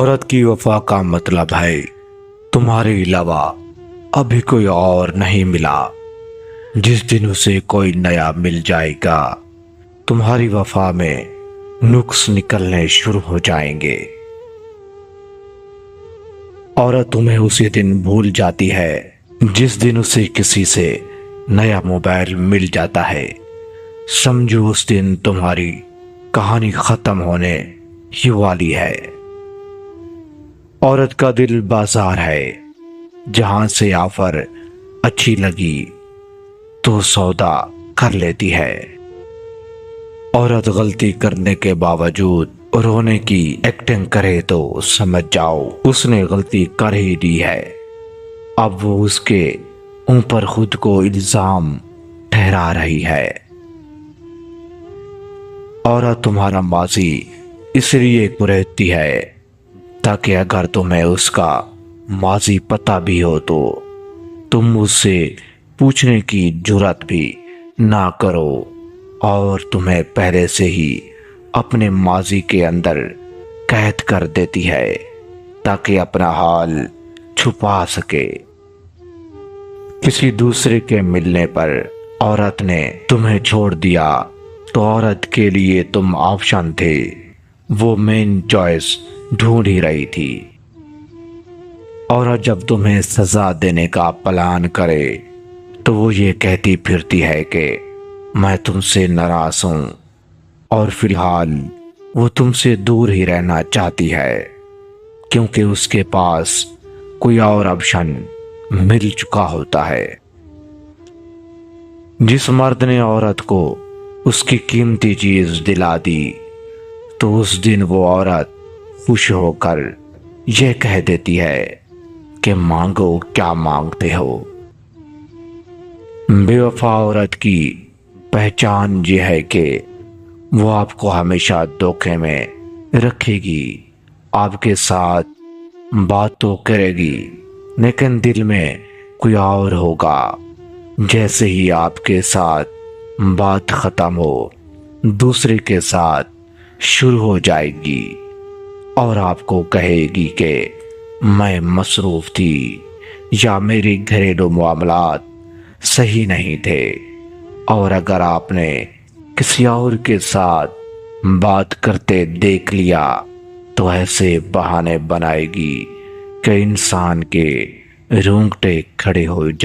औरत की वफा का मतलब है तुम्हारे अलावा अभी कोई और नहीं मिला। जिस दिन उसे कोई नया मिल जाएगा तुम्हारी वफा में नुक्स निकलने शुरू हो जाएंगे। औरत तुम्हें उसी दिन भूल जाती है जिस दिन उसे किसी से नया मोबाइल मिल जाता है। समझो उस दिन तुम्हारी कहानी खत्म होने ही वाली है। औरत का दिल बाजार है, जहां से ऑफर अच्छी लगी तो सौदा कर लेती है। औरत गलती करने के बावजूद रोने की एक्टिंग करे तो समझ जाओ उसने गलती कर ही दी है। अब वो उसके ऊपर खुद को इल्जाम ठहरा रही है। औरत तुम्हारा माजी इसलिए कुरेदती है ताकि अगर तुम्हें उसका माजी पता भी हो तो तुम उससे पूछने की जुर्रत भी ना करो और तुम्हें पहले से ही अपने माजी के अंदर कैद कर देती है ताकि अपना हाल छुपा सके। किसी दूसरे के मिलने पर औरत ने तुम्हें छोड़ दिया तो औरत के लिए तुम ऑप्शन थे, वो मेन चॉइस ढूंढ ही रही थी। औरत जब तुम्हें सजा देने का प्लान करे तो वो ये कहती फिरती है कि मैं तुमसे नाराज हूं और फिलहाल वो तुमसे दूर ही रहना चाहती है क्योंकि उसके पास कोई और ऑप्शन मिल चुका होता है। जिस मर्द ने औरत को उसकी कीमती चीज दिला दी तो उस दिन वो औरत खुश होकर यह कह देती है कि मांगो क्या मांगते हो। बेवफा औरत की पहचान यह है कि वो आपको हमेशा धोखे में रखेगी, आपके साथ बात तो करेगी लेकिन दिल में कोई और होगा। जैसे ही आपके साथ बात खत्म हो दूसरे के साथ शुरू हो जाएगी और आपको कहेगी कि मैं मसरूफ थी या मेरे घरेलू मामलात सही नहीं थे। और अगर आपने किसी और के साथ बात करते देख लिया तो ऐसे बहाने बनाएगी कि इंसान के रोंगटे खड़े हो